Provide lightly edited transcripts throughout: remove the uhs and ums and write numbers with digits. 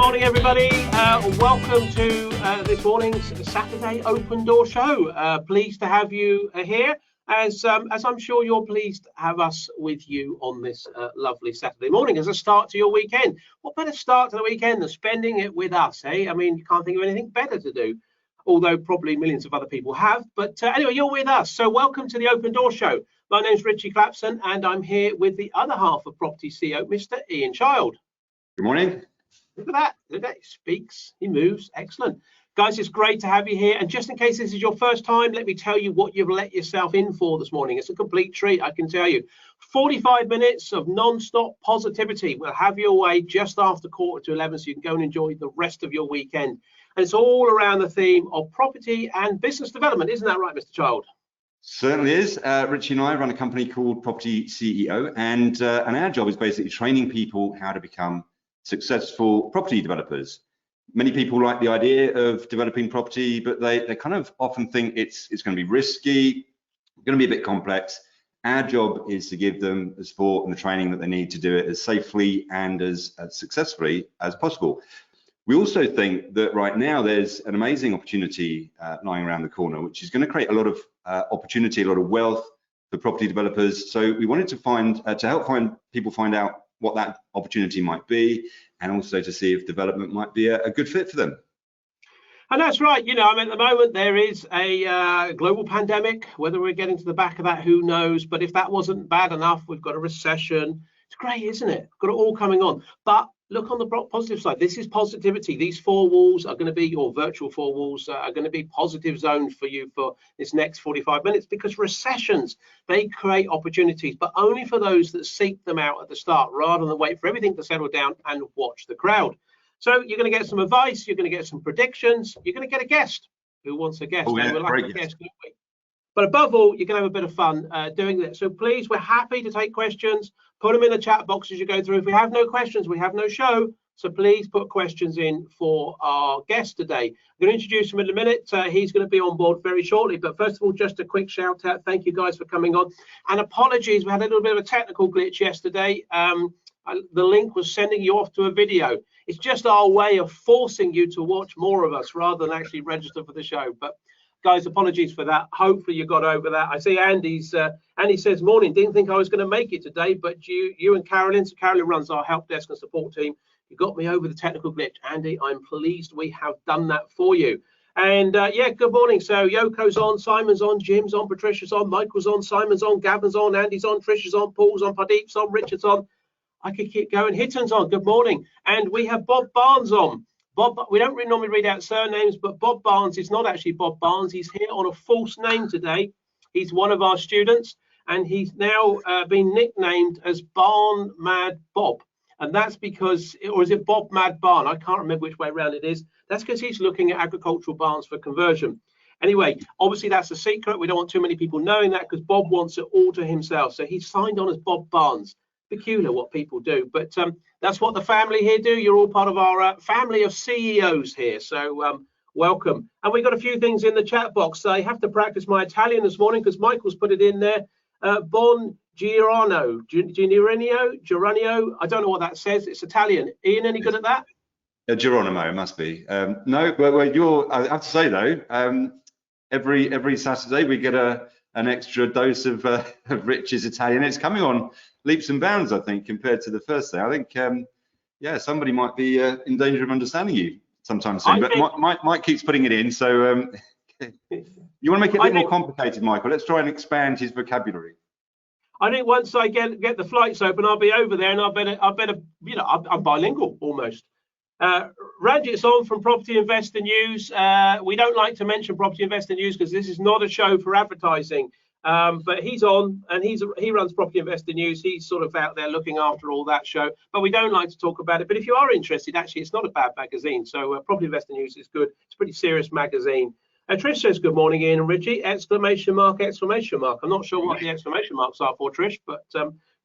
morning, everybody. Welcome to this morning's Saturday Open Door Show. Pleased to have you here, as I'm sure you're pleased to have us with you on this lovely Saturday morning as a start to your weekend. What better start to the weekend than spending it with us, eh? I mean, you can't think of anything better to do, although probably millions of other people have. But anyway, you're with us, so welcome to the Open Door Show. My name's Richie Clapson, and I'm here with the other half of Property CEO, Mr. Ian Child. Good morning. Look at that. Look at that. He speaks, he moves. Excellent. Guys, it's great to have you here. And just in case this is your first time, let me tell you what you've let yourself in for this morning. It's a complete treat, I can tell you. 45 minutes of non-stop positivity. We'll have you away just after 11:15, so you can go and enjoy the rest of your weekend. And it's all around the theme of property and business development. Isn't that right, Mr. Child? Certainly is. Richie and I run a company called propertyCEO, and our job is basically training people how to become successful property developers. Many people like the idea of developing property, but they kind of often think it's going to be risky, going to be a bit complex. Our job is to give them the support and the training that they need to do it as safely and as successfully as possible. We also think that right now there's an amazing opportunity lying around the corner, which is going to create a lot of opportunity, a lot of wealth for property developers. So we wanted to help people find out what that opportunity might be, and also to see if development might be a good fit for them. And that's right. You know, I mean, at the moment there is a global pandemic. Whether we're getting to the back of that, who knows? But if that wasn't bad enough, we've got a recession. It's great, isn't it? Got it all coming on. But look on the positive side. This is positivity. These four walls are going to be, your virtual four walls are going to be positive zones for you for this next 45 minutes, because recessions, they create opportunities, but only for those that seek them out at the start, rather than wait for everything to settle down and watch the crowd. So you're going to get some advice, you're going to get some predictions, you're going to get a guest. Who wants a guest? Oh, yeah, we like great a guest, don't we? But above all, you can have a bit of fun doing that. So please, we're happy to take questions. Put them in the chat box as you go through. If we have no questions, we have no show. So please put questions in for our guest today. I'm going to introduce him in a minute. He's going to be on board very shortly. But first of all, just a quick shout out. Thank you guys for coming on. And apologies, we had a little bit of a technical glitch yesterday. The link was sending you off to a video. It's just our way of forcing you to watch more of us rather than actually register for the show. But guys, apologies for that. Hopefully you got over that. I see Andy says, morning, didn't think I was going to make it today, but you and Carolyn, so Carolyn runs our help desk and support team, you got me over the technical glitch. Andy, I'm pleased we have done that for you. And yeah, good morning. So Yoko's on, Simon's on, Jim's on, Patricia's on, Michael's on, Simon's on, Gavin's on, Andy's on, Trisha's on, Paul's on, Pradeep's on, Richard's on. I could keep going. Hitton's on. Good morning. And we have Bob Barnes on. Bob, we don't really normally read out surnames, but Bob Barnes is not actually Bob Barnes. He's here on a false name today. He's one of our students, and he's now been nicknamed as Barn Mad Bob. And that's because, or is it Bob Mad Barn? I can't remember which way around it is. That's because he's looking at agricultural barns for conversion. Anyway, obviously that's a secret. We don't want too many people knowing that, because Bob wants it all to himself. So he's signed on as Bob Barnes. Peculiar what people do, but that's what the family here do. You're all part of our family of CEOs here, so welcome. And we got a few things in the chat box. I have to practice my Italian this morning because Michael's put it in there. Bon Giorno, Geronimo, I don't know what that says. It's Italian. Ian, any good at that? Geronimo, it must be. No, but I have to say though, every Saturday we get an extra dose of Rich's Italian. It's coming on leaps and bounds, I think, compared to the first day. I think, yeah, somebody might be in danger of understanding you sometime soon. But Mike keeps putting it in. So you want to make it a bit more complicated, Michael? Let's try and expand his vocabulary. I think once I get the flights open, I'll be over there, and I better, you know, I'm bilingual almost. Ranjit's on from Property Investor News. We don't like to mention Property Investor News because this is not a show for advertising. But he's on, and he runs Property Investor News. He's sort of out there looking after all that show, but we don't like to talk about it. But if you are interested, actually, it's not a bad magazine. So Property Investor News is good. It's a pretty serious magazine. Trish says, good morning, Ian and Richie, exclamation mark, exclamation mark. I'm not sure what the exclamation marks are for, Trish, but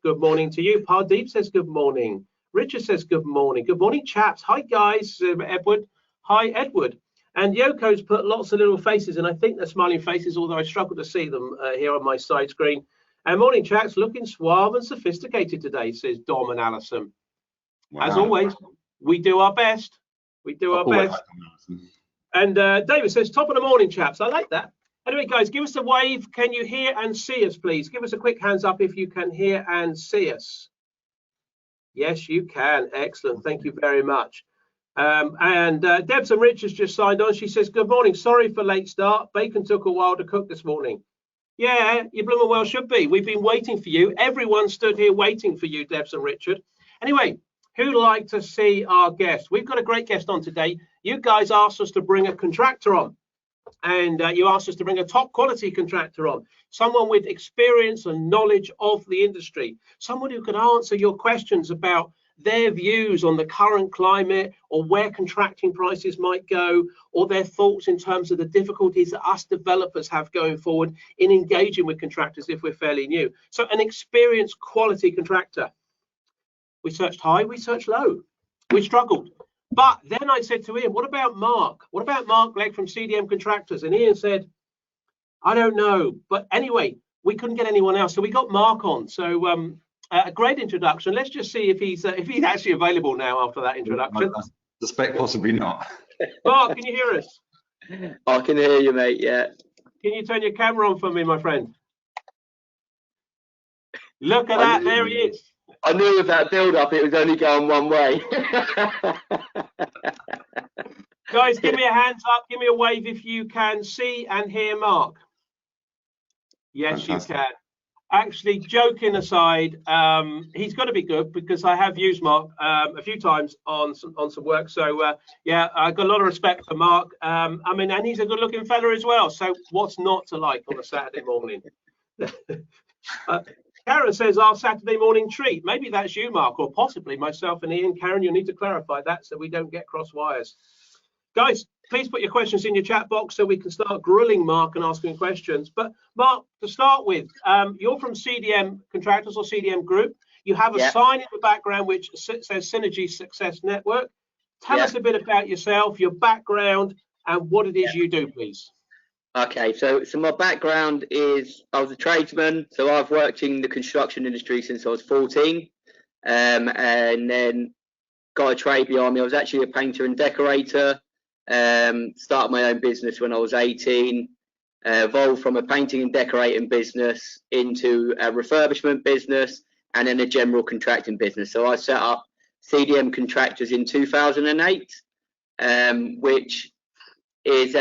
good morning to you. Pardeep says, good morning. Richard says, good morning. Good morning, chaps. Hi, guys. Edward. Hi, Edward. And Yoko's put lots of little faces, and I think they're smiling faces, although I struggle to see them here on my side screen. And morning, chaps, looking suave and sophisticated today, says Dom and Alison. Wow. As always, we do our best. We do our best. And David says, top of the morning, chaps. I like that. Anyway, guys, give us a wave. Can you hear and see us, please? Give us a quick hands up if you can hear and see us. Yes, you can. Excellent. Thank you very much. Debs and Rich has just signed on. She says, good morning. Sorry for late start. Bacon took a while to cook this morning. Yeah, you blooming well should be. We've been waiting for you. Everyone stood here waiting for you, Debs and Richard. Anyway, who'd like to see our guest? We've got a great guest on today. You guys asked us to bring a contractor on. And you asked us to bring a top quality contractor on, someone with experience and knowledge of the industry, someone who can answer your questions about their views on the current climate or where contracting prices might go, or their thoughts in terms of the difficulties that us developers have going forward in engaging with contractors if we're fairly new. So an experienced quality contractor. We searched high, we searched low, we struggled. But then I said to Ian, what about Mark? What about Mark Legg from CDM Contractors? And Ian said, I don't know. But anyway, we couldn't get anyone else. So we got Mark on. So a great introduction. Let's just see if he's actually available now after that introduction. I suspect possibly not. Mark, can you hear us? I can hear you, mate, yeah. Can you turn your camera on for me, my friend? Look at that, there he is. I knew with that build-up it was only going one way. Guys, give me a hands up, give me a wave if you can see and hear Mark. Yes, fantastic. You can. Actually, joking aside, he's got to be good because I have used Mark a few times on some work. So yeah, I got a lot of respect for Mark. I mean, and he's a good-looking fella as well. So what's not to like on a Saturday morning? Karen says our Saturday morning treat. Maybe that's you, Mark, or possibly myself and Ian. Karen, you'll need to clarify that so we don't get cross wires. Guys, please put your questions in your chat box so we can start grilling Mark and asking questions. But Mark, to start with, you're from CDM Contractors or CDM Group. You have a sign in the background which says Synergy Success Network. Tell us a bit about yourself, your background, and what it is you do, please. Okay, so my background is I was a tradesman, so I've worked in the construction industry since I was 14, and then got a trade behind me. I was actually a painter and decorator. Started my own business when I was 18. Evolved from a painting and decorating business into a refurbishment business and then a general contracting business. So I set up CDM Contractors in 2008, which is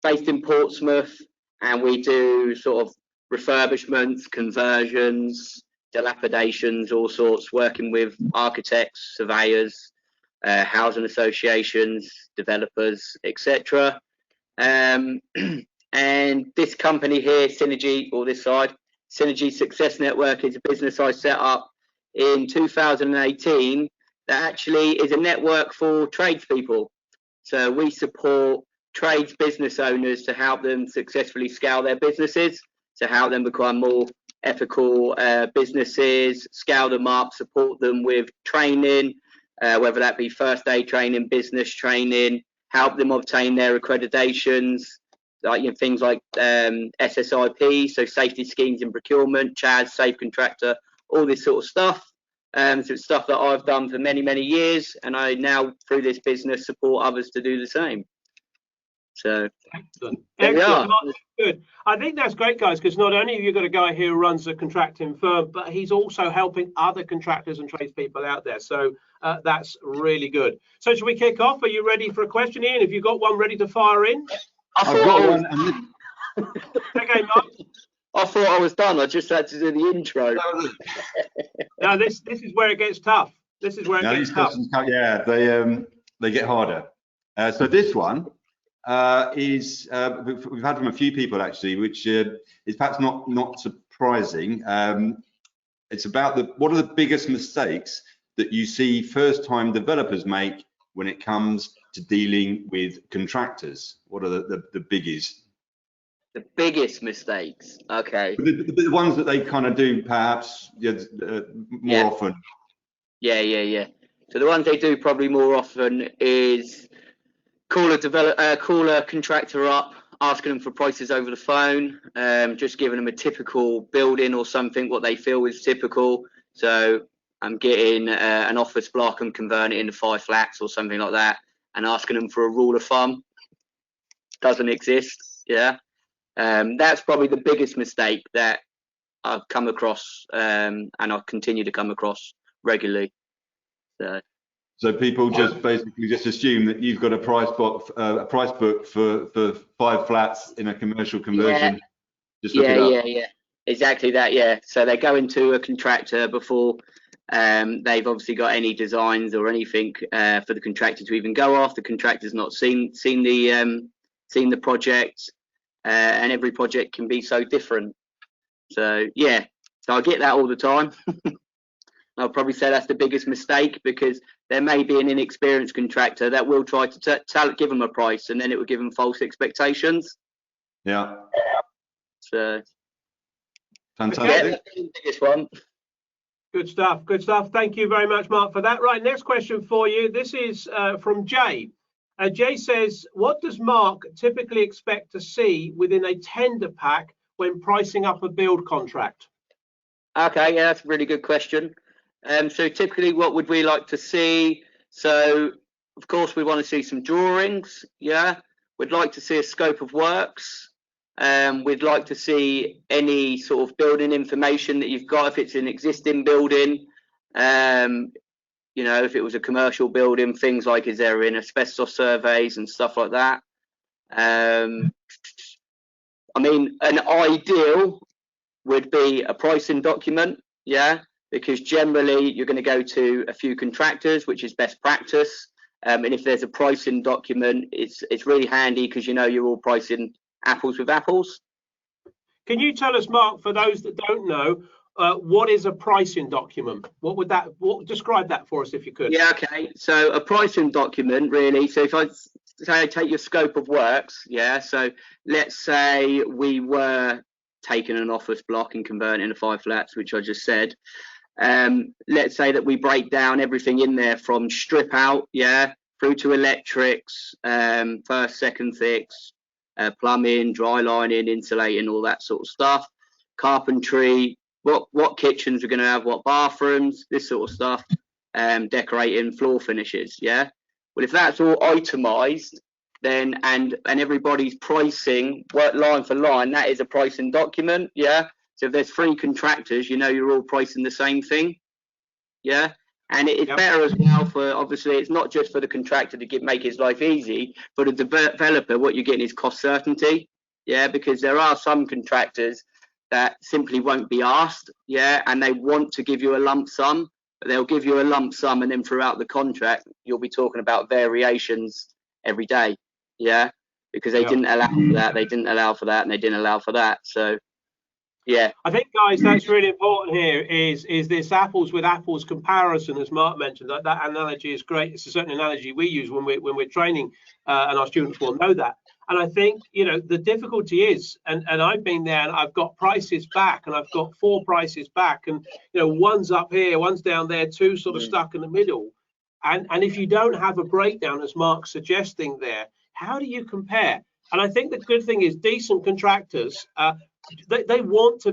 based in Portsmouth, and we do sort of refurbishments, conversions, dilapidations, all sorts, working with architects, surveyors, housing associations, developers, etc. And this company here, Synergy, or this side, Synergy Success Network, is a business I set up in 2018 that actually is a network for tradespeople. So we support trades business owners to help them successfully scale their businesses, to help them become more ethical businesses, scale them up, support them with training, whether that be first aid training, business training, help them obtain their accreditations, like things like SSIP, so safety schemes in procurement, CHAS, safe contractor, all this sort of stuff. So it's stuff that I've done for many, many years, and I now, through this business, support others to do the same. So excellent. Excellent. Good. I think that's great, guys, because not only have you got a guy here who runs a contracting firm, but he's also helping other contractors and tradespeople out there. So that's really good. So should we kick off? Are you ready for a question, Ian? Have you got one ready to fire in? I've got one. Okay, Mark. I thought I was done. I just had to do the intro. No, this is where it gets tough. This is where it gets tough. Yeah, they get harder. So this one is we've had from a few people actually, which is perhaps not surprising. It's about what are the biggest mistakes that you see first-time developers make when it comes to dealing with contractors? What are the biggies? The biggest mistakes. Okay. The ones that they kind of do perhaps more often. Yeah. So the ones they do probably more often is call a contractor up, asking them for prices over the phone, just giving them a typical building or something, what they feel is typical. So I'm getting an office block and converting it into 5 flats or something like that, and asking them for a rule of thumb. Doesn't exist. Yeah, that's probably the biggest mistake that I've come across, and I continue to come across regularly. So people just basically just assume that you've got a price book for 5 flats in a commercial conversion. Yeah. Just look it up. Yeah, exactly that. Yeah, so they go into a contractor before they've obviously got any designs or anything for the contractor to even go off. The contractor's not seen the project, and every project can be so different. So yeah, so I get that all the time. I'll probably say that's the biggest mistake, because there may be an inexperienced contractor that will try to give them a price, and then it will give them false expectations. Yeah. So fantastic. Yeah, that's the biggest one. Good stuff. Good stuff. Thank you very much, Mark, for that. Right, next question for you. This is from Jay. Jay says, what does Mark typically expect to see within a tender pack when pricing up a build contract? Okay, yeah, that's a really good question. So typically, what would we like to see? So, of course, we want to see some drawings. Yeah, we'd like to see a scope of works. We'd like to see any sort of building information that you've got, if it's an existing building. You know, if it was a commercial building, things like, is there in asbestos surveys and stuff like that. I mean, an ideal would be a pricing document, yeah, because generally you're going to go to a few contractors, which is best practice. And if there's a pricing document, it's really handy, because you know you're all pricing apples with apples. Can you tell us, Mark, for those that don't know, what is a pricing document? Describe that for us, if you could. Yeah, okay. So a pricing document, really. So if I say I take your scope of works, yeah. So let's say we were taking an office block and converting into 5 flats, which I just said. Let's say that we break down everything in there from strip out, yeah, through to electrics, first, second fix, plumbing, dry lining, insulating, all that sort of stuff, carpentry, what kitchens we're going to have, what bathrooms, this sort of stuff, decorating, floor finishes, yeah. Well, if that's all itemized, then and everybody's pricing work line for line, that is a pricing document, yeah. So if there's 3 contractors, you know you're all pricing the same thing, yeah. And it's better as well for, obviously, it's not just for the contractor to make his life easy. For the developer, what you're getting is cost certainty, yeah, because there are some contractors that simply won't be asked, yeah, and they want to give you a lump sum, but they'll give you a lump sum, and then throughout the contract, you'll be talking about variations every day, yeah, because they didn't allow for that, they didn't allow for that, and they didn't allow for that. So yeah, I think, guys, that's really important here, is this apples with apples comparison, as Mark mentioned. That analogy is great. It's a certain analogy we use when we're training, and our students will know that. And I think, you know, the difficulty is, and I've been there, and I've got prices back, and I've got 4 prices back, and you know, one's up here, one's down there, 2 sort of stuck in the middle. And if you don't have a breakdown, as Mark's suggesting there, how do you compare? And I think the good thing is, decent contractors, they want,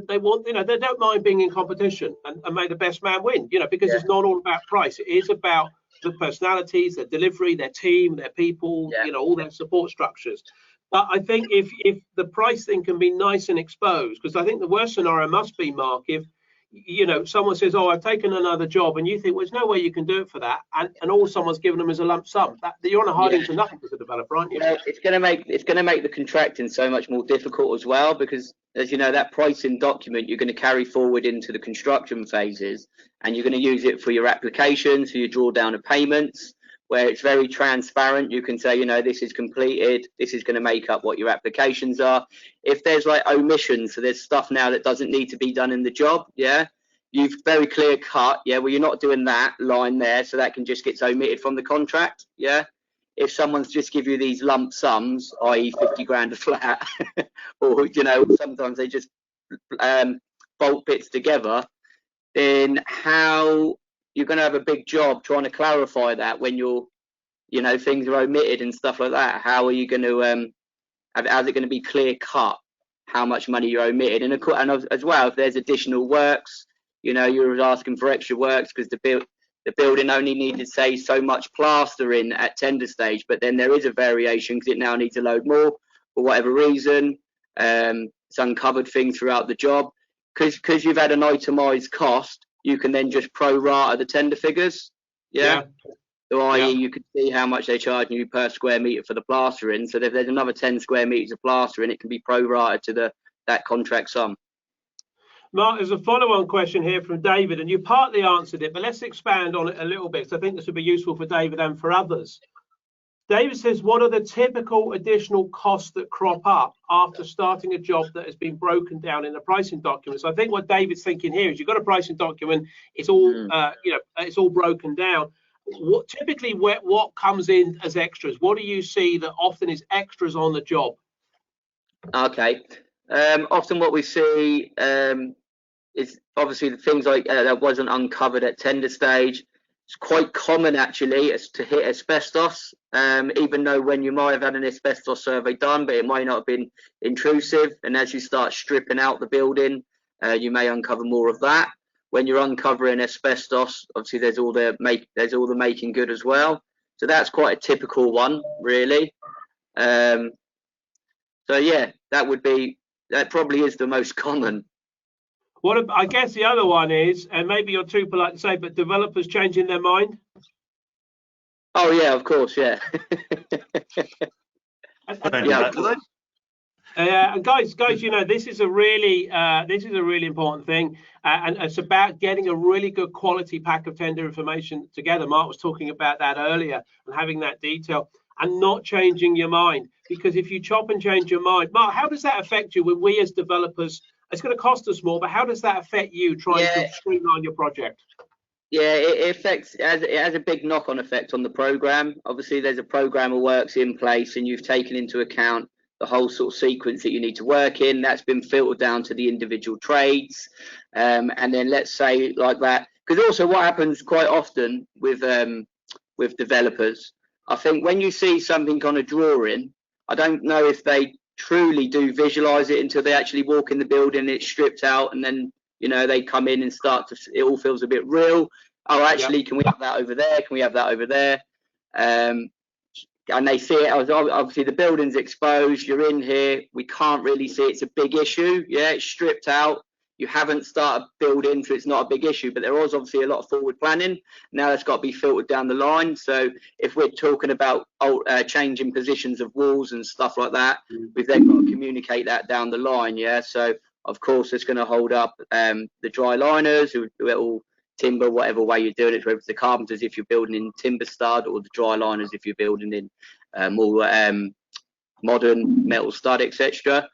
you know, they don't mind being in competition and may the best man win, you know, because it's not all about price. It is about the personalities, their delivery, their team, their people, you know, all their support structures. But I think if the price thing can be nice and exposed, because I think the worst scenario must be, Mark, if, you know, someone says, oh, I've taken another job, and you think, well, there's no way you can do it for that, and all someone's given them is a lump sum. That you're on a hiding to nothing as a developer, aren't you? Well, it's going to make the contracting so much more difficult as well, because, as you know, that pricing document you're going to carry forward into the construction phases, and you're going to use it for your applications, for your drawdown of payments, where it's very transparent. You can say, you know, this is completed, this is going to make up what your applications are. If there's like omissions, so there's stuff now that doesn't need to be done in the job, yeah, you've very clear cut, yeah, well, you're not doing that line there, so that can just get omitted from the contract, yeah. If someone's just give you these lump sums, i.e. 50 grand a flat, or, you know, sometimes they just bolt bits together, then how you're going to have a big job trying to clarify that when you're, you know, things are omitted and stuff like that. How are you going to, how's it going to be clear cut how much money you're omitted? And as well, if there's additional works, you know, you're asking for extra works because the the building only needed, say, so much plastering at tender stage, but then there is a variation because it now needs a load more for whatever reason. It's uncovered thing throughout the job. Because you've had an itemised cost, you can then just pro-rata the tender figures. Yeah. So i.e. you can see how much they're charging you per square metre for the plastering. So if there's another 10 square metres of plastering, it can be pro-rated to that contract sum. Mark, there's a follow-on question here from David, and you partly answered it, but let's expand on it a little bit, because I think this would be useful for David and for others. David says, what are the typical additional costs that crop up after starting a job that has been broken down in the pricing document? So I think what David's thinking here is you've got a pricing document, it's all it's all broken down. What typically what comes in as extras? What do you see that often is extras on the job? Okay, often what we see is obviously the things like that wasn't uncovered at tender stage. It's quite common actually to hit asbestos, even though when you might have had an asbestos survey done, but it might not have been intrusive. And as you start stripping out the building, you may uncover more of that. When you're uncovering asbestos, obviously there's all the making good as well. So that's quite a typical one, really. So yeah, that probably is the most common. What I guess the other one is, and maybe you're too polite to say, but developers changing their mind. Oh yeah, of course, yeah. And guys, you know, this is a really important thing, and it's about getting a really good quality pack of tender information together. Mark was talking about that earlier, and having that detail, and not changing your mind, because if you chop and change your mind, Mark, how does that affect you when we as developers? It's going to cost us more, but how does that affect you trying to streamline your project? Yeah, it has a big knock-on effect on the program. Obviously, there's a program of works in place, and you've taken into account the whole sort of sequence that you need to work in. That's been filtered down to the individual trades, and then let's say like that. Because also, what happens quite often with developers, I think when you see something on a drawing, I don't know if they truly do visualize it until they actually walk in the building, it's stripped out, and then they come in and it all feels a bit real. Oh, actually, can we have that over there? Can we have that over there? And they see it, obviously the building's exposed, you're in here, we can't really see it's a big issue. Yeah, it's stripped out, you haven't started building, so it's not a big issue, but there was obviously a lot of forward planning. Now it's got to be filtered down the line. So if we're talking about changing positions of walls and stuff like that, we've then got to communicate that down the line. Yeah, so of course it's going to hold up the dry liners who will timber whatever way you're doing it, whether it's the carpenters if you're building in timber stud, or the dry liners if you're building in more modern metal stud, etc.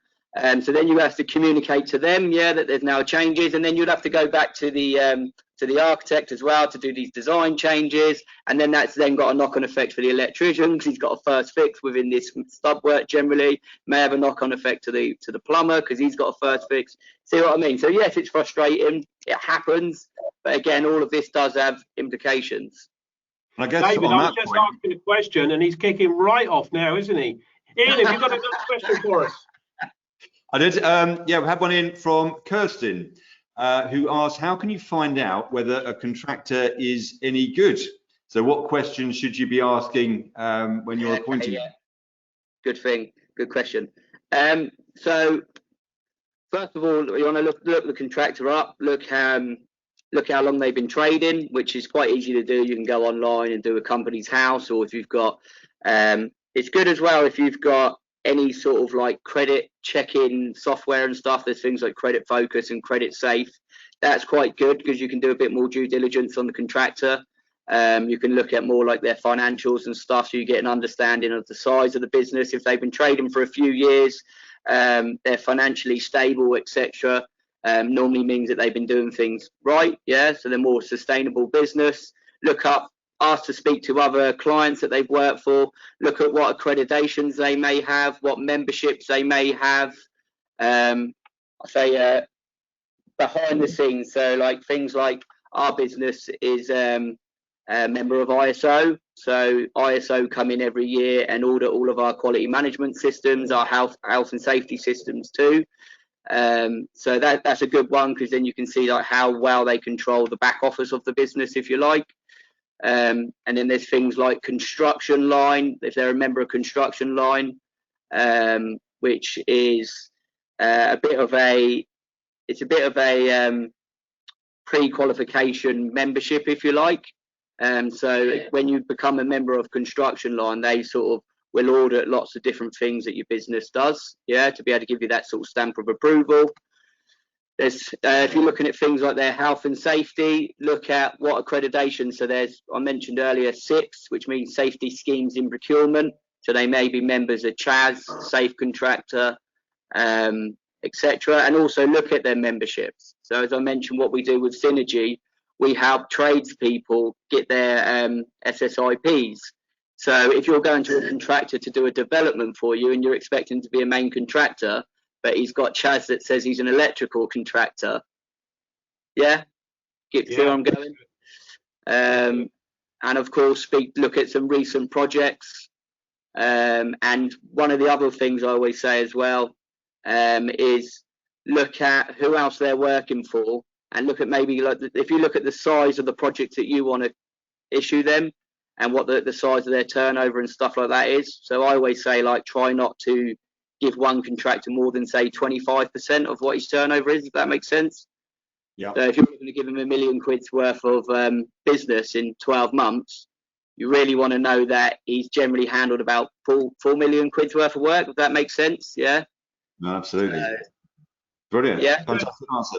So then you have to communicate to them, that there's now changes, and then you'd have to go back to the architect as well to do these design changes, and then that's then got a knock-on effect for the electrician, because he's got a first fix within this stud work. Generally may have a knock-on effect to the plumber, because he's got a first fix. See what I mean? So yes, it's frustrating, it happens, but again, all of this does have implications. I guess David, I was just asking a question, and he's kicking right off now, isn't he? Ian, have you got another question for us? I did. Yeah, we had one in from Kirsten, who asked, how can you find out whether a contractor is any good? So what questions should you be asking when you're appointing? Good thing. Good question. So first of all, you want to look the contractor up, look how long they've been trading, which is quite easy to do. You can go online and do a company's house, or if you've got, it's good as well if you've got any sort of like credit check-in software and stuff. There's things like Credit Focus and Credit Safe. That's quite good because you can do a bit more due diligence on the contractor. You can look at more like their financials and stuff, so you get an understanding of the size of the business. If they've been trading for a few years, they're financially stable, etc. Normally means that they've been doing things right. Yeah, so they're more sustainable business. Ask to speak to other clients that they've worked for, look at what accreditations they may have, what memberships they may have. I say behind the scenes, so like things like our business is a member of ISO, so ISO come in every year and audit all of our quality management systems, our health and safety systems too. So that's a good one, because then you can see like how well they control the back office of the business, if you like. And then there's things like construction line, if they're a member of construction line, which is a bit of a pre-qualification membership, if you like. So when you become a member of construction line, they sort of will audit lots of different things that your business does, yeah, to be able to give you that sort of stamp of approval. There's if you're looking at things like their health and safety, look at what accreditation. So there's, I mentioned earlier, SIPs, which means safety schemes in procurement. So they may be members of CHAS, Safe Contractor, etc. And also look at their memberships. So as I mentioned, what we do with Synergy, we help tradespeople get their SSIPs. So if you're going to a contractor to do a development for you and you're expecting to be a main contractor, but he's got CHAS that says he's an electrical contractor, yeah, get to where I'm going. And of course, look at some recent projects. And one of the other things I always say as well is look at who else they're working for, and look at maybe, like, if you look at the size of the project that you want to issue them and what the size of their turnover and stuff like that is. So I always say, like, try not to give one contractor more than, say, 25% of what his turnover is, if that makes sense. Yeah. So if you're going to give him £1 million worth of business in 12 months, you really want to know that he's generally handled about 4 million quid's worth of work, if that makes sense. Yeah. No, absolutely. Brilliant. Yeah. Fantastic answer.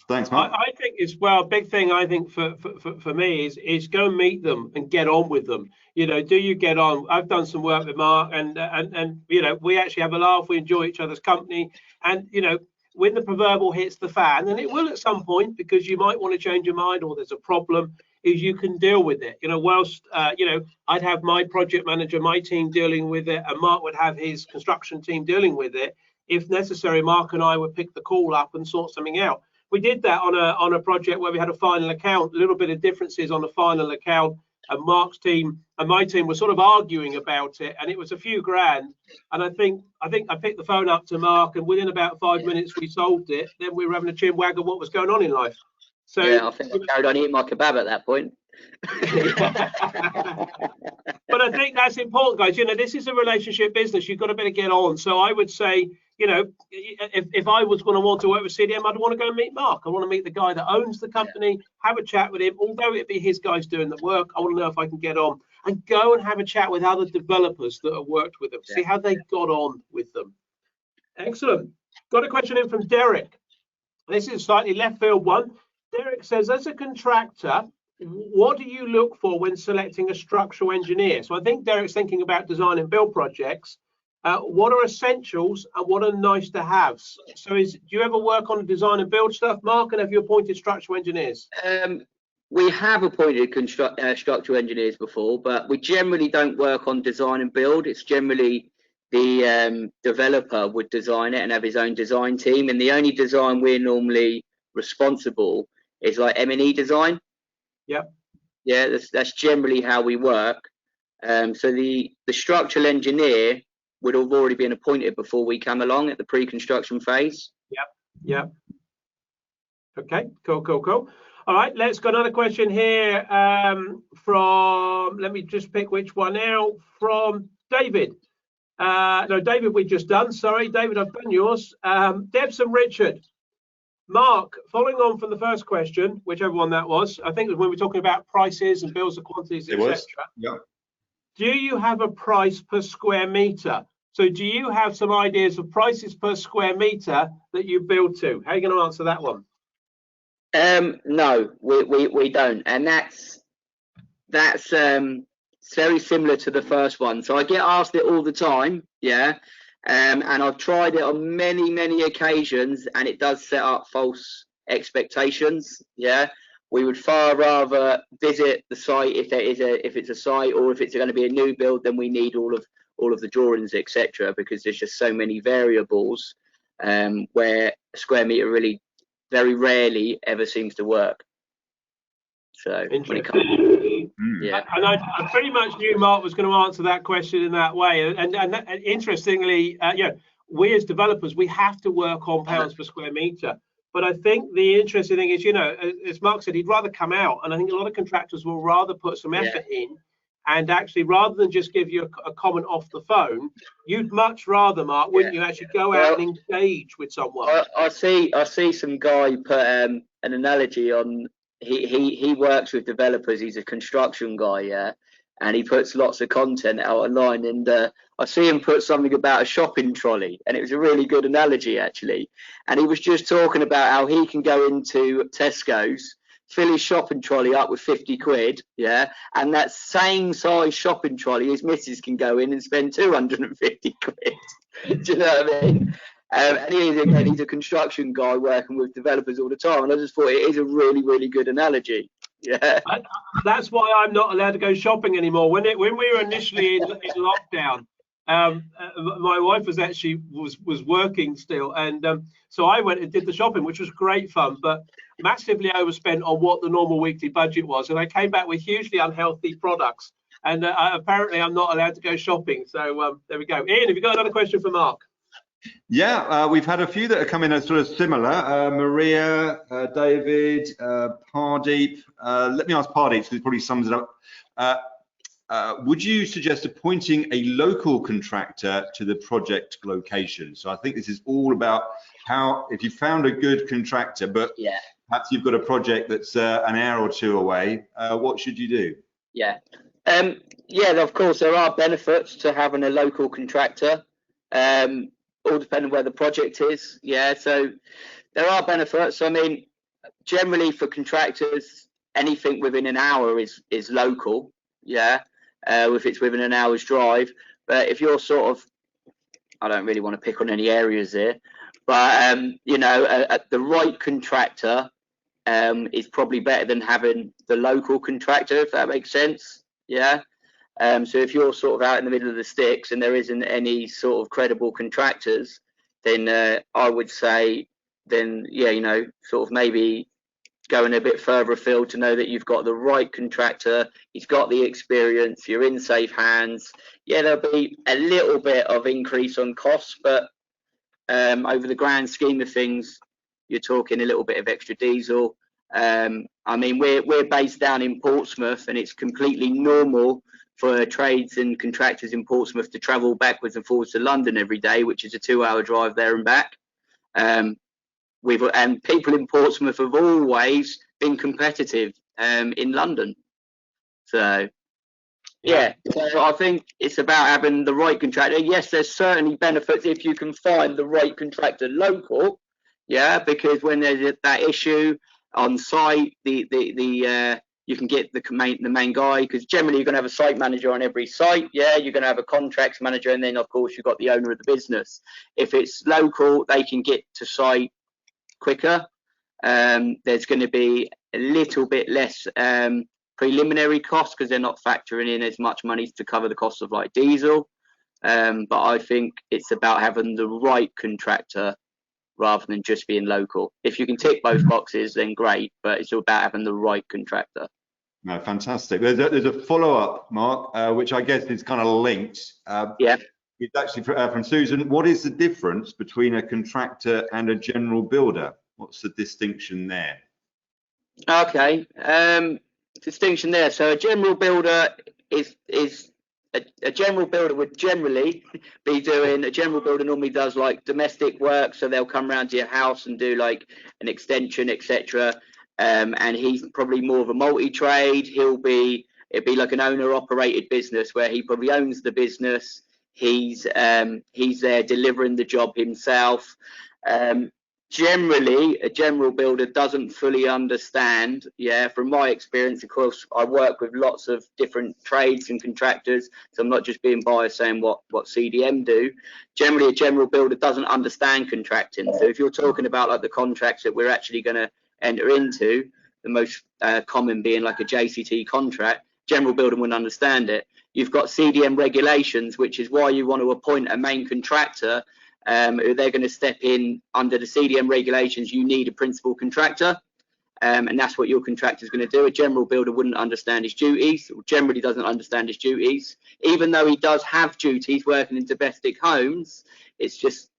Thanks, Mark. I think it's, well, a big thing I think for me is go meet them and get on with them. You know, do you get on? I've done some work with Mark, and you know, we actually have a laugh. We enjoy each other's company, and you know, when the proverbial hits the fan, and it will at some point, because you might want to change your mind or there's a problem, is you can deal with it. You know, whilst you know, I'd have my project manager, my team dealing with it, and Mark would have his construction team dealing with it. If necessary, Mark and I would pick the call up and sort something out. We did that on a project where we had a final account, a little bit of differences on the final account, and Mark's team and my team were sort of arguing about it, and it was a few grand. And I think I picked the phone up to Mark, and within about 5 minutes we solved it. Then we were having a chin wag of what was going on in life. So yeah, I think I carried on eating my kebab at that point. But I think that's important, guys. You know, this is a relationship business. You've got to better get on. So I would say, you know, if I was going to want to work with CDM, I'd want to go and meet Mark. I want to meet the guy that owns the company, have a chat with him. Although it be his guys doing the work, I want to know if I can get on, and go and have a chat with other developers that have worked with them. See how they got on with them. Excellent. Got a question in from Derek. This is a slightly left field one. Derek says, as a contractor, what do you look for when selecting a structural engineer? So I think Derek's thinking about design and build projects. What are essentials and what are nice to haves? So do you ever work on design and build stuff, Mark, and have you appointed structural engineers? We have appointed structural engineers before, but we generally don't work on design and build. It's generally the developer would design it and have his own design team, and the only design we're normally responsible is like M&E design. Yep. Yeah, that's generally how we work. So the structural engineer would have already been appointed before we come along at the pre-construction phase. Yep. Okay, cool. All right, let's go another question here from, let me just pick which one now, from David. No, David, we've just done. Sorry, David, I've done yours. Debs and Richard. Mark, following on from the first question, whichever one that was, I think it was when we were talking about prices and bills of quantities, etc. Yeah. Do you have a price per square meter? So do you have some ideas of prices per square meter that you build to? How are you going to answer that one? No, we don't, and that's very similar to the first one. So I get asked it all the time, yeah. And I've tried it on many occasions, and it does set up false expectations. Yeah, we would far rather visit the site if it's a site, or if it's going to be a new build, then we need all of the drawings, etc. Because there's just so many variables where a square meter really very rarely ever seems to work. So when it comes, yeah, and I pretty much knew Mark was going to answer that question in that way. And interestingly, yeah, we as developers, we have to work on pounds per square meter. But I think the interesting thing is, you know, as Mark said, he'd rather come out, and I think a lot of contractors will rather put some effort in, and actually, rather than just give you a comment off the phone, you'd much rather, Mark, wouldn't you, actually go out and engage with someone? I see some guy put an analogy on. He works with developers. He's a construction guy, yeah, and he puts lots of content out online. And I see him put something about a shopping trolley, and it was a really good analogy actually. And he was just talking about how he can go into Tesco's, fill his shopping trolley up with 50 quid, yeah, and that same size shopping trolley his missus can go in and spend 250 quid. Do you know what I mean? And he's a construction guy working with developers all the time, and I just thought it is a really, really good analogy. Yeah, that's why I'm not allowed to go shopping anymore. When we were initially in lockdown, my wife was working still, and so I went and did the shopping, which was great fun, but massively overspent on what the normal weekly budget was, and I came back with hugely unhealthy products. And apparently, I'm not allowed to go shopping. So there we go. Ian, have you got another question for Mark? Yeah, we've had a few that are coming as sort of similar. Maria, David, Pardeep. Let me ask Pardeep, because it probably sums it up. Would you suggest appointing a local contractor to the project location? So I think this is all about how, if you found a good contractor, but perhaps you've got a project that's an hour or two away, what should you do? Yeah, of course, there are benefits to having a local contractor. All depending where the project is. Yeah, so there are benefits. I mean, generally for contractors, anything within an hour is local. Yeah, if it's within an hour's drive. But if you're sort of, I don't really want to pick on any areas here, but you know, the right contractor is probably better than having the local contractor, if that makes sense. Yeah. So if you're sort of out in the middle of the sticks and there isn't any sort of credible contractors, then I would say, then, yeah, you know, sort of maybe going a bit further afield to know that you've got the right contractor, he's got the experience, you're in safe hands. Yeah, there'll be a little bit of increase on costs, but over the grand scheme of things, you're talking a little bit of extra diesel. I mean, we're based down in Portsmouth, and it's completely normal for trades and contractors in Portsmouth to travel backwards and forwards to London every day, which is a 2-hour drive there and back. And people in Portsmouth have always been competitive in London. So yeah, so I think it's about having the right contractor. Yes, there's certainly benefits if you can find the right contractor local. Yeah, because when there's that issue on site, you can get the main guy, because generally you're going to have a site manager on every site. Yeah, you're going to have a contracts manager, and then of course you've got the owner of the business. If it's local, they can get to site quicker. There's going to be a little bit less preliminary costs, because they're not factoring in as much money to cover the cost of like diesel. But I think it's about having the right contractor rather than just being local. If you can tick both boxes, then great, but it's all about having the right contractor. No, fantastic. There's a follow-up, Mark, which I guess is kind of linked. Yeah. It's actually from Susan. What is the difference between a contractor and a general builder? What's the distinction there? Okay, distinction there. So a general builder is a general builder would generally be doing, a general builder normally does like domestic work, so they'll come around to your house and do like an extension, etc. And he's probably more of a multi-trade. It'd be like an owner-operated business where he probably owns the business. He's there delivering the job himself. Generally, a general builder doesn't fully understand. Yeah, from my experience, of course, I work with lots of different trades and contractors, so I'm not just being biased saying what CDM do. Generally, a general builder doesn't understand contracting. So if you're talking about like the contracts that we're actually going to enter into, the most common being like a JCT contract, general builder wouldn't understand it. You've got CDM regulations, which is why you want to appoint a main contractor. They're going to step in under the CDM regulations. You need a principal contractor, and that's what your contractor is going to do. A general builder wouldn't understand his duties, or generally doesn't understand his duties, even though he does have duties working in domestic homes. It's just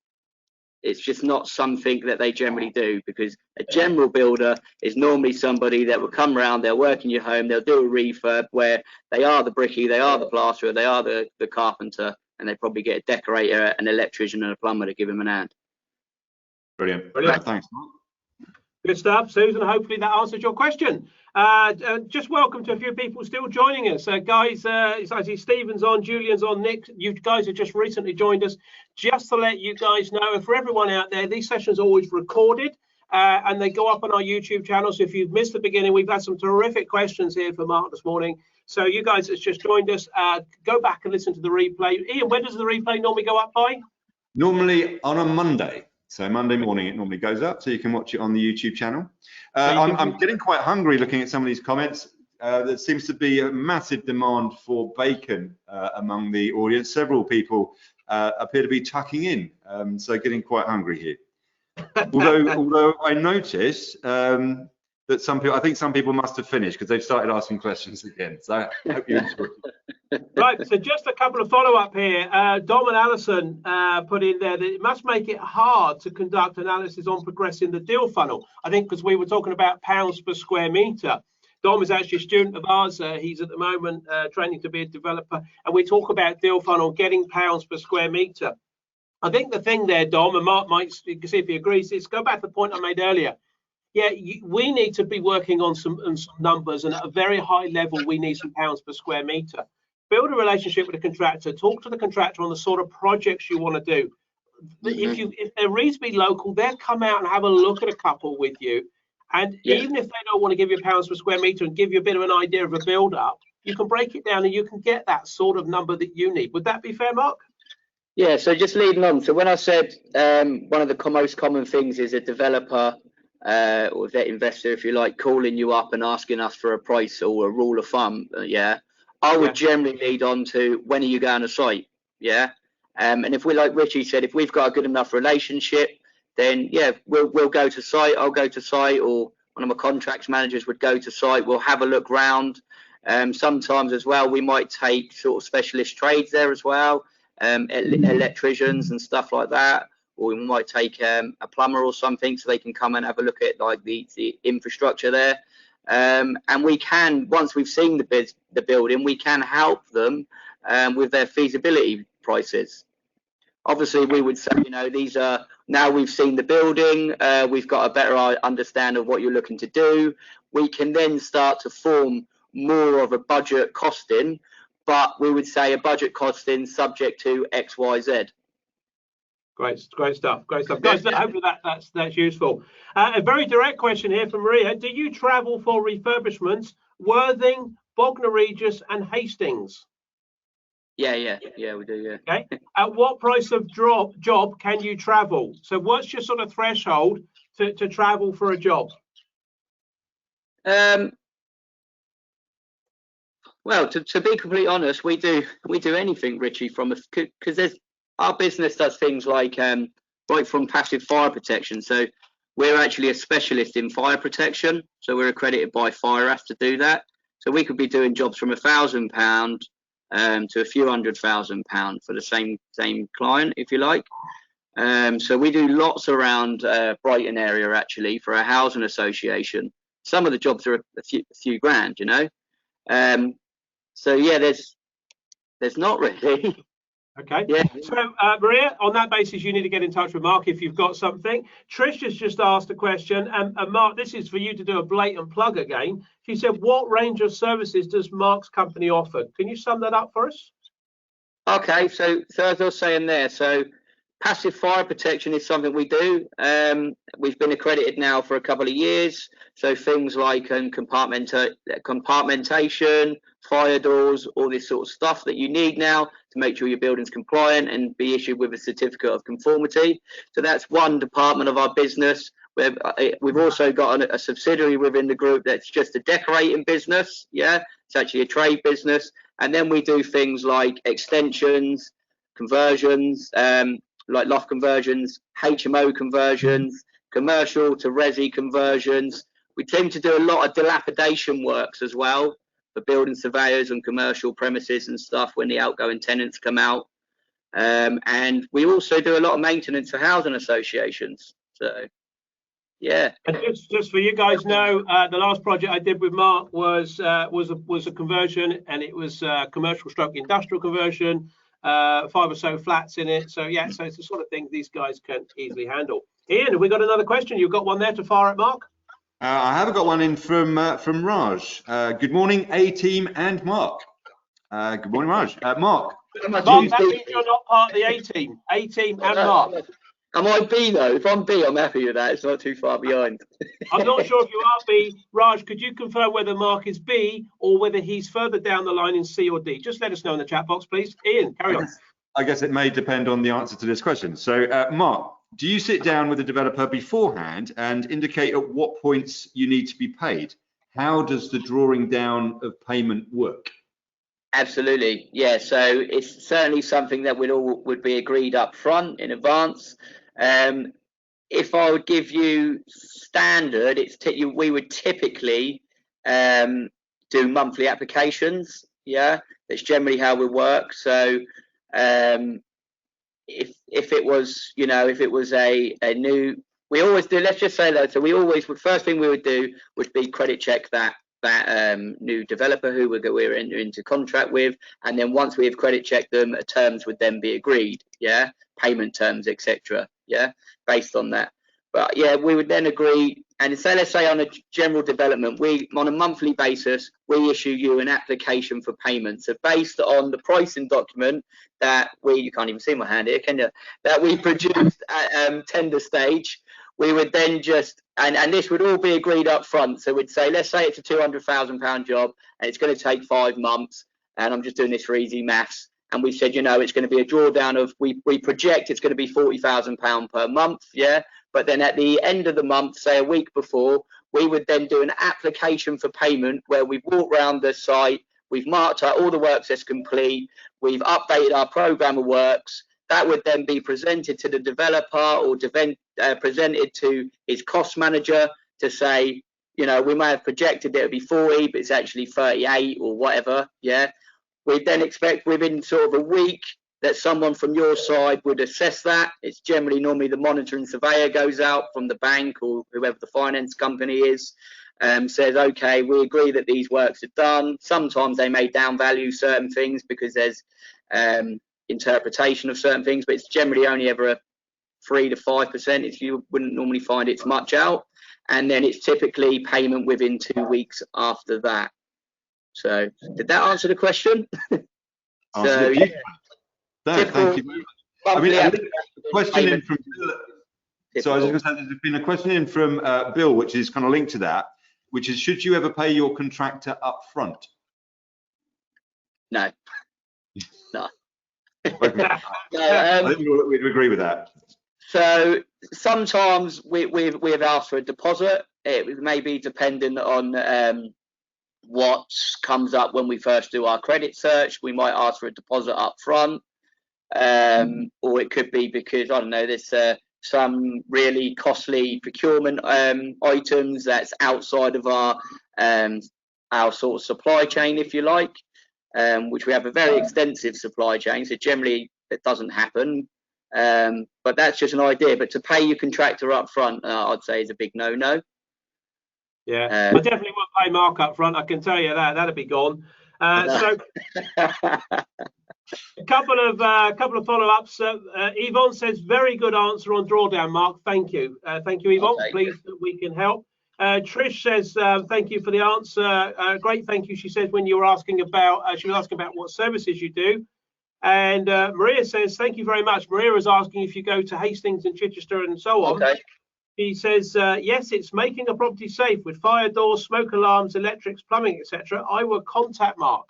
It's just not something that they generally do, because a general builder is normally somebody that will come around, they'll work in your home, they'll do a refurb where they are the brickie, they are the plasterer, they are the carpenter, and they probably get a decorator, an electrician and a plumber to give them an hand. Brilliant. Brilliant. Thanks, Mark. Good stuff, Susan. Hopefully that answered your question. Just welcome to a few people still joining us. Guys, I see Stephen's on, Julian's on, Nick, you guys have just recently joined us. Just to let you guys know, and for everyone out there, these sessions are always recorded and they go up on our YouTube channel. So if you've missed the beginning, we've had some terrific questions here for Mark this morning. So you guys that's just joined us, go back and listen to the replay. Ian, when does the replay normally go up by? Normally on a Monday. So Monday morning it normally goes up, so you can watch it on the YouTube channel. I'm getting quite hungry looking at some of these comments. There seems to be a massive demand for bacon among the audience. Several people appear to be tucking in, so getting quite hungry here. Although I notice that I think some people must have finished because they've started asking questions again. So I hope you enjoy it. Right, so just a couple of follow-up here. Dom and Alison put in there that it must make it hard to conduct analysis on progressing the deal funnel. I think because we were talking about pounds per square metre. Dom is actually a student of ours. He's at the moment training to be a developer, and we talk about deal funnel, getting pounds per square metre. I think the thing there, Dom, and Mark might see if he agrees, is go back to the point I made earlier. Yeah, we need to be working on some numbers, and at a very high level, we need some pounds per square metre. Build a relationship with a contractor. Talk to the contractor on the sort of projects you want to do. If they're reasonably local, they'll come out and have a look at a couple with you. And even if they don't want to give you pounds per square metre and give you a bit of an idea of a build-up, you can break it down and you can get that sort of number that you need. Would that be fair, Mark? Yeah. So just leading on. So when I said one of the most common things is a developer or debt investor, if you like, calling you up and asking us for a price or a rule of thumb. I would generally lead on to when are you going to site, and if we, like Richie said, if we've got a good enough relationship, then we'll go to site. I'll go to site, or one of my contracts managers would go to site. We'll have a look round. Sometimes as well, we might take sort of specialist trades there as well, electricians and stuff like that, or we might take a plumber or something so they can come and have a look at like the infrastructure there. And we can, once we've seen the building, we can help them with their feasibility prices. Obviously, we would say, these are, now we've seen the building, we've got a better understanding of what you're looking to do. We can then start to form more of a budget costing, but we would say a budget costing subject to X, Y, Z. Great stuff. Guys, hopefully that's useful. A very direct question here from Maria. Do you travel for refurbishments, Worthing, Bognor Regis and Hastings? Yeah, we do, yeah. Okay. At what price of job can you travel? So what's your sort of threshold to travel for a job? Well, to be completely honest, we do anything, Richie, because our business does things like right from passive fire protection. So we're actually a specialist in fire protection. So we're accredited by FireAF to do that. So we could be doing jobs from £1,000 to a few £100,000 for the same client, if you like. So we do lots around Brighton area actually for a housing association. Some of the jobs are a few grand, So yeah, there's not really. Okay. Yeah. So Maria, on that basis, you need to get in touch with Mark if you've got something. Trish has just asked a question, and Mark, this is for you to do a blatant plug again. She said, "What range of services does Mark's company offer?" Can you sum that up for us? Okay. So as I was saying there, so passive fire protection is something we do. We've been accredited now for a couple of years. So things like compartmentation, fire doors, all this sort of stuff that you need now to make sure your building's compliant and be issued with a certificate of conformity. So that's one department of our business. We've also got a subsidiary within the group that's just a decorating business. Yeah, it's actually a trade business. And then we do things like extensions, conversions, like loft conversions, HMO conversions, commercial to resi conversions. We tend to do a lot of dilapidation works as well for building surveyors and commercial premises and stuff when the outgoing tenants come out. And we also do a lot of maintenance for housing associations. So, yeah. And just for you guys know, the last project I did with Mark was a conversion, and it was commercial stroke industrial conversion, 5 or so flats in it. So yeah, so it's the sort of thing these guys can easily handle. Ian, have we got another question? You've got one there to fire at Mark? I have got one in from Raj. Good morning, A-team and Mark. Good morning, Raj. Mark. Mark, that means you're not part of the A-team. A-team and Mark. Am I B though? If I'm B, I'm happy with that. It's not too far behind. I'm not sure if you are B. Raj, could you confirm whether Mark is B or whether he's further down the line in C or D? Just let us know in the chat box, please. Ian, carry on. I guess it may depend on the answer to this question. So, Mark, do you sit down with the developer beforehand and indicate at what points you need to be paid? How does the drawing down of payment work? Absolutely, yeah. So it's certainly something that would be agreed up front in advance. If I would give you standard, we would typically do monthly applications. Yeah, that's generally how we work. So if it was, you know, if it was a new, we always do. Let's just say that. So we always, the first thing we would do would be credit check that new developer who we're into contract with, and then once we have credit checked them, terms would then be agreed. Yeah, payment terms, etc. Yeah, based on that. But yeah, we would then agree, and so let's say on a general development, on a monthly basis, we issue you an application for payment. So based on the pricing document that you can't even see my hand here, can you? That we produced at tender stage, we would then just, and this would all be agreed up front. So we'd say, let's say it's a £200,000 job and it's going to take 5 months, and I'm just doing this for easy maths. And we said, you know, it's going to be a drawdown of, we project it's going to be £40,000 per month, yeah. But then at the end of the month, say a week before, we would then do an application for payment where we've walked around the site, we've marked out all the works as complete, we've updated our program of works. That would then be presented to the developer or presented to his cost manager to say, you know, we may have projected it would be 40, but it's actually 38 or whatever, yeah. We then expect within sort of a week that someone from your side would assess that. It's generally normally the monitoring surveyor goes out from the bank or whoever the finance company is, says, okay, we agree that these works are done. Sometimes they may downvalue certain things because there's interpretation of certain things, but it's generally only ever a 3 to 5%. If you wouldn't normally find it's much out, and then it's typically payment within 2 weeks after that. So did that answer the question? So yeah. Thank you. I mean, a question in from Bill. So I was just going to say, there's been a question in from Bill, which is kind of linked to that, which is, should you ever pay your contractor up front? No. No. Okay. I think we'd agree with that. So sometimes we've asked for a deposit. It may be dependent on what comes up when we first do our credit search. We might ask for a deposit up front. Or it could be because, I don't know, there's some really costly procurement items that's outside of our sort of supply chain, if you like, which we have a very extensive supply chain, so generally it doesn't happen, but that's just an idea. But to pay your contractor up front, I'd say is a big no-no. Yeah, I definitely won't pay Mark up front, I can tell you that. That'll be gone. So a couple of follow-ups. Yvonne says, very good answer on drawdown, Mark. Thank you. Thank you, Yvonne. Okay. Pleased that we can help. Trish says, thank you for the answer. Great, thank you. She says, when you were asking about, she was asking about what services you do. And Maria says, thank you very much. Maria is asking if you go to Hastings and Chichester and so on. Okay. She says, yes, it's making a property safe with fire doors, smoke alarms, electrics, plumbing, etc. I will contact Mark.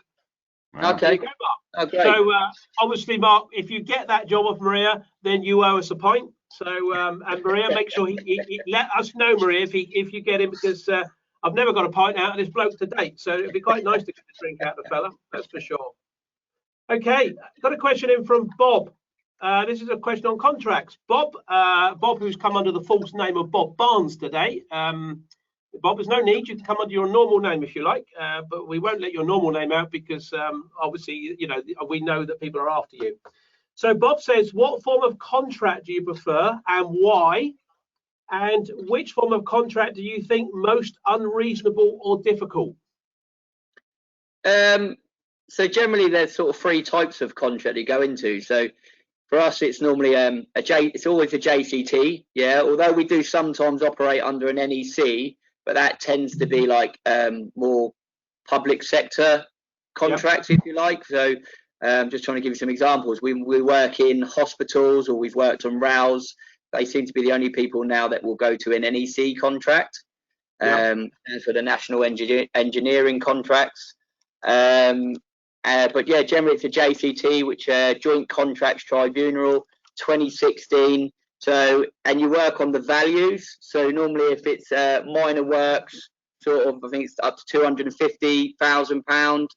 Wow. Okay. Go, Mark. Okay. So obviously, Mark, if you get that job off Maria, then you owe us a pint. So and Maria, make sure he let us know, Maria, if you get him, because I've never got a pint out of this bloke to date. So it'd be quite nice to get a drink out of the fella, that's for sure. Okay, got a question in from Bob. This is a question on contracts. Bob, who's come under the false name of Bob Barnes today. Bob, there's no need. You can come under your normal name if you like, but we won't let your normal name out because obviously, you know, we know that people are after you. So Bob says, what form of contract do you prefer and why? And which form of contract do you think most unreasonable or difficult? So generally there's sort of 3 types of contract you go into. So for us, it's normally it's always a JCT, yeah. Although we do sometimes operate under an NEC, but that tends to be like more public sector contracts, if you like. So just trying to give you some examples. We work in hospitals, or we've worked on rails. They seem to be the only people now that will go to an NEC contract. And for the national engineering contracts. But yeah, generally it's a JCT, which Joint Contracts Tribunal 2016. So, and you work on the values. So normally if it's minor works, sort of, I think it's up to £250,000.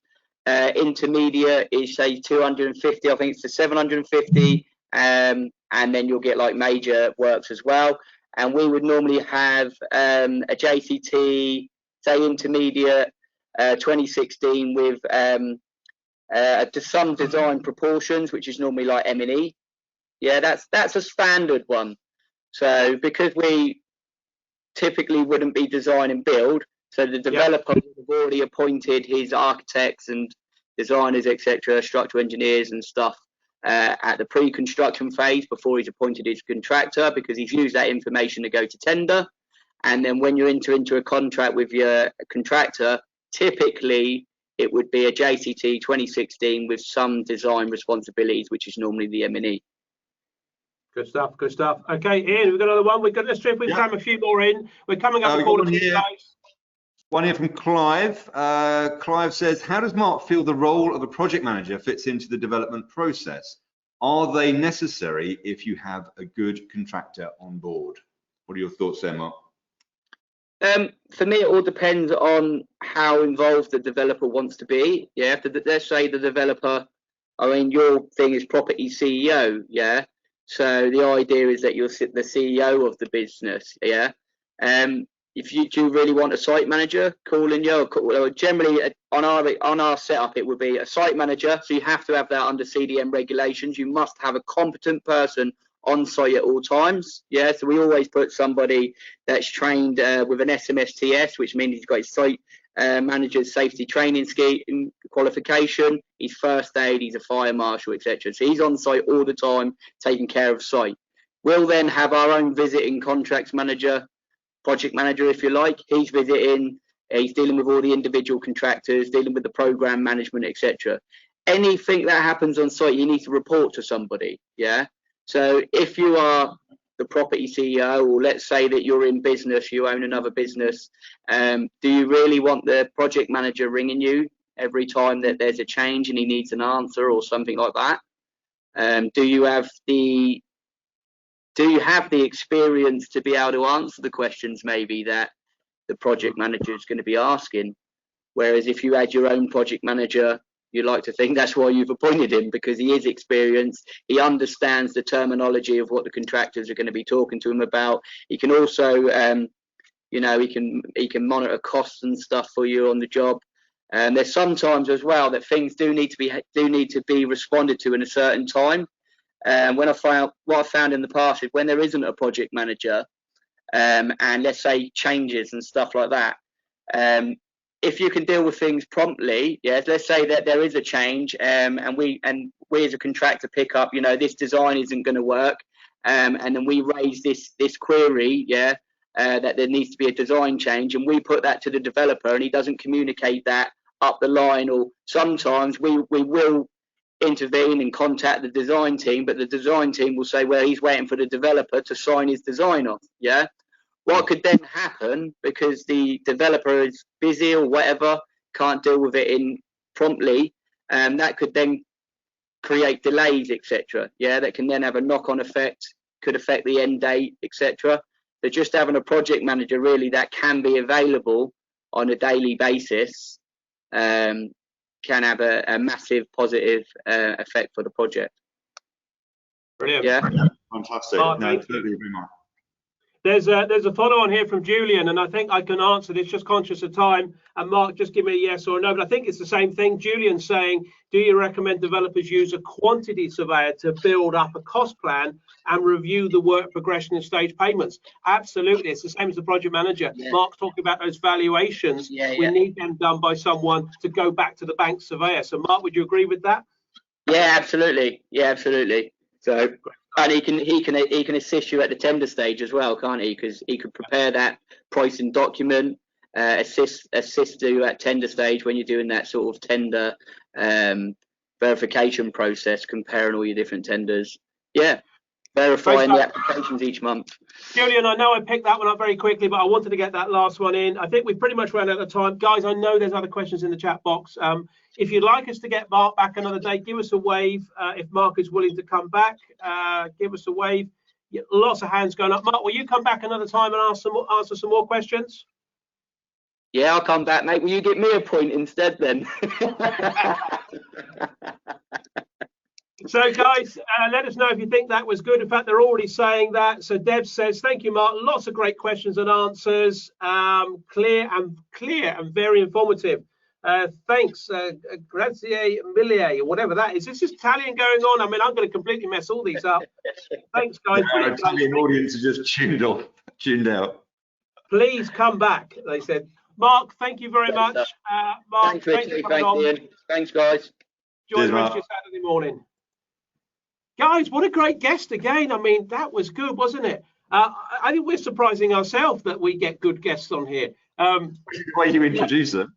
Intermediate is say 250, I think it's to 750. And then you'll get like major works as well. And we would normally have a JCT, say intermediate, 2016 with some design proportions, which is normally like M&E. Yeah, that's a standard one. So because we typically wouldn't be design and build, so the developer would have already appointed his architects and designers, etc., structural engineers and stuff at the pre-construction phase before he's appointed his contractor, because he's used that information to go to tender. And then when you enter into a contract with your contractor, typically it would be a JCT 2016 with some design responsibilities, which is normally the M&E. Good stuff, good stuff. Okay, Ian, we've got another one. Let's see if we can cram a few more in. We're coming up a quarter to 2 guys. One here from Clive. Clive says, how does Mark feel the role of a project manager fits into the development process? Are they necessary if you have a good contractor on board? What are your thoughts there, Mark? For me, it all depends on how involved the developer wants to be. Yeah, let's say the developer, I mean, your thing is property CEO. Yeah, so the idea is that you're the CEO of the business. Yeah, if you do really want a site manager calling you, or generally on our setup, it would be a site manager. So you have to have that under CDM regulations. You must have a competent person on site at all times. Yeah, so we always put somebody that's trained with an SMSTS, which means he's got his site manager's safety training scheme qualification, he's first aid, he's a fire marshal, etc. So he's on site all the time, taking care of site. We'll then have our own visiting contracts manager, project manager, if you like. He's visiting, he's dealing with all the individual contractors, dealing with the program management, etc. Anything that happens on site, you need to report to somebody. Yeah. So if you are the property CEO, or let's say that you're in business, you own another business, do you really want the project manager ringing you every time that there's a change and he needs an answer or something like that? Do you have the experience to be able to answer the questions maybe that the project manager is going to be asking? Whereas if you had your own project manager, you like to think that's why you've appointed him, because he is experienced, he understands the terminology of what the contractors are going to be talking to him about. He can also you know, he can monitor costs and stuff for you on the job. And there's sometimes as well that things do need to be responded to in a certain time. What I found in the past is when there isn't a project manager, and let's say changes and stuff like that, if you can deal with things promptly, yeah, let's say that there is a change, and we as a contractor pick up, you know, this design isn't going to work, and then we raise this query, yeah, that there needs to be a design change, and we put that to the developer, and he doesn't communicate that up the line, or sometimes we will intervene and contact the design team, but the design team will say, well, he's waiting for the developer to sign his design off. Yeah. What could then happen, because the developer is busy or whatever, can't deal with it in promptly, that could then create delays, etc. Yeah, that can then have a knock-on effect, could affect the end date, etc. So just having a project manager really that can be available on a daily basis can have a massive positive effect for the project. Brilliant. Yeah. Fantastic. No, totally agree, Mark. There's a follow on here from Julian, and I think I can answer this, just conscious of time. And Mark, just give me a yes or a no, but I think it's the same thing. Julian's saying, do you recommend developers use a quantity surveyor to build up a cost plan and review the work progression and stage payments? Absolutely, it's the same as the project manager. Yeah. Mark's talking about those valuations. We need them done by someone to go back to the bank surveyor. So Mark, would you agree with that? Yeah, absolutely. Yeah, absolutely. So, and he can assist you at the tender stage as well, can't he? Because he could prepare that pricing document, assist you at tender stage when you're doing that sort of tender verification process, comparing all your different tenders. Yeah, verifying the applications each month. Julian, I know I picked that one up very quickly, but I wanted to get that last one in. I think we pretty much ran out of time. Guys, I know there's other questions in the chat box. If you'd like us to get Mark back another day, give us a wave. If Mark is willing to come back, give us a wave. Lots of hands going up. Mark, will you come back another time and answer some more questions? Yeah, I'll come back, mate. Will you get me a point instead then? So guys, let us know if you think that was good. In fact, they're already saying that. So Deb says, thank you, Mark. Lots of great questions and answers. Clear and very informative. Thanks, grazie mille, whatever that is. Is this Italian going on? I mean, I'm going to completely mess all these up. Thanks, guys. Our Italian audience is just tuned out. Please come back, they said. Mark, thank you very much. Mark, thanks, Richie. Thanks, guys. Enjoy the rest of your Saturday morning. Guys, what a great guest again. I mean, that was good, wasn't it? I think we're surprising ourselves that we get good guests on here. The way you introduce them.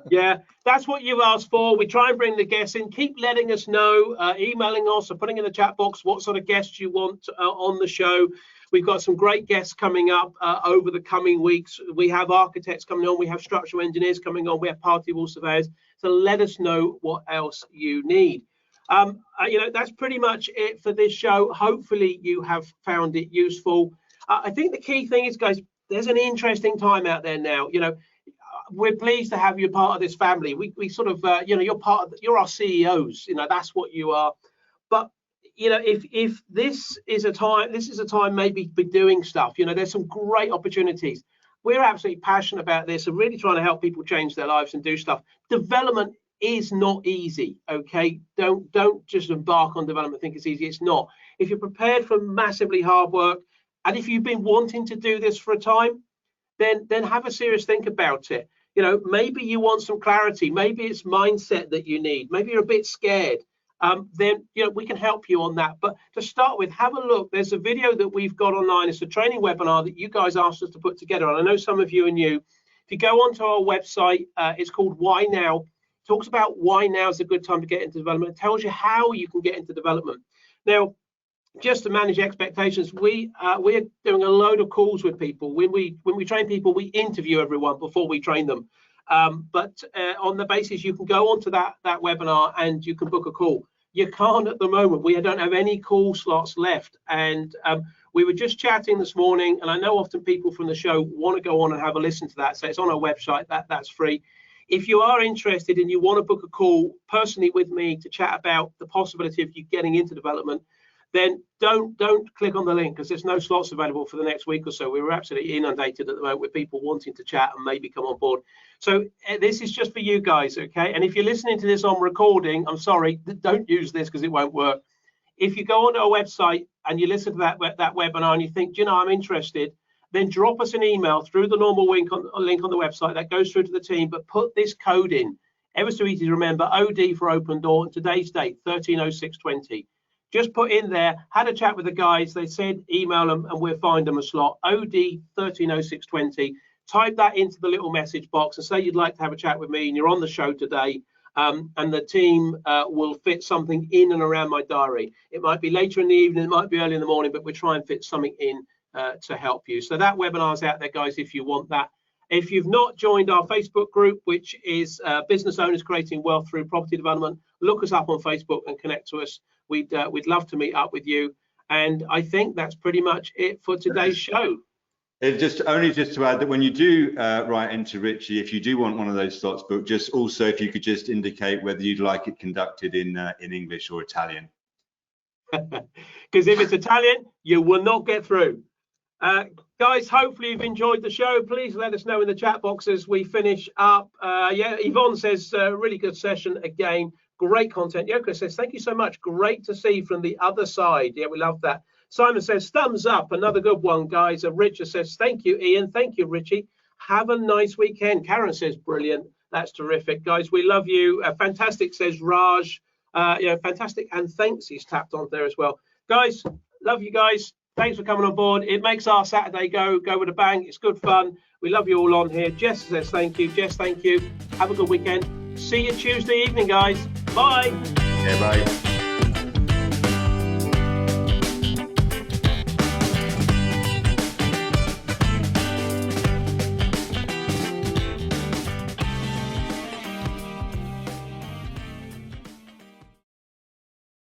Yeah, that's what you've asked for. We try and bring the guests in. Keep letting us know, emailing us or putting in the chat box what sort of guests you want on the show. We've got some great guests coming up over the coming weeks. We have architects coming on. We have structural engineers coming on. We have party wall surveyors. So let us know what else you need. You know, that's pretty much it for this show. Hopefully you have found it useful. I think the key thing is, guys, there's an interesting time out there now. You know, we're pleased to have you part of this family. We sort of, you know, you're our CEOs. You know, that's what you are. But you know, if this is a time maybe for doing stuff. You know, there's some great opportunities. We're absolutely passionate about this and really trying to help people change their lives and do stuff. Development is not easy. Okay, don't just embark on development, think it's easy. It's not. If you're prepared for massively hard work, and if you've been wanting to do this for a time, then have a serious think about it. You know, maybe you want some clarity. Maybe it's mindset that you need. Maybe you're a bit scared. Then, you know, we can help you on that. But to start with, have a look. There's a video that we've got online. It's a training webinar that you guys asked us to put together. And I know some of you are new. If you go onto our website, it's called Why Now. It talks about why now is a good time to get into development. It tells you how you can get into development. Now, just to manage expectations, we're doing a load of calls with people. When we train people, we interview everyone before we train them. But on the basis you can go onto that webinar and you can book a call. You can't at the moment. We don't have any call slots left. And we were just chatting this morning, and I know often people from the show want to go on and have a listen to that. So it's on our website. That's free. If you are interested and you want to book a call personally with me to chat about the possibility of you getting into development, then don't click on the link, because there's no slots available for the next week or so. We're absolutely inundated at the moment with people wanting to chat and maybe come on board. So this is just for you guys, okay? And if you're listening to this on recording, I'm sorry, don't use this because it won't work. If you go onto our website and you listen to that webinar and you think, do you know, I'm interested, then drop us an email through the normal link on the website that goes through to the team, but put this code in. Ever so easy to remember, OD for open door, and today's date, 13/06/20. Just put in there, had a chat with the guys, they said email them and we'll find them a slot, OD 13/06/20. Type that into the little message box and say you'd like to have a chat with me and you're on the show today, and the team will fit something in and around my diary. It might be later in the evening, it might be early in the morning, but we'll try and fit something in to help you. So that webinar's out there, guys, if you want that. If you've not joined our Facebook group, which is Business Owners Creating Wealth Through Property Development, look us up on Facebook and connect to us. We'd love to meet up with you. And I think that's pretty much it for today's show. It's just to add that when you do write into Richie, if you do want one of those slots booked, just also if you could just indicate whether you'd like it conducted in English or Italian. Because if it's Italian, you will not get through. Guys, hopefully you've enjoyed the show. Please let us know in the chat box as we finish up. Yeah, Yvonne says, really good session again. Great content. Yoko says, thank you so much. Great to see from the other side. Yeah, we love that. Simon says, thumbs up. Another good one, guys. Richard says, thank you, Ian. Thank you, Richie. Have a nice weekend. Karen says, brilliant. That's terrific. Guys, we love you. Fantastic, says Raj. Yeah, fantastic. And thanks. He's tapped on there as well. Guys, love you guys. Thanks for coming on board. It makes our Saturday go with a bang. It's good fun. We love you all on here. Jess says thank you. Jess, thank you. Have a good weekend. See you Tuesday evening, guys. Bye. Yeah, bye.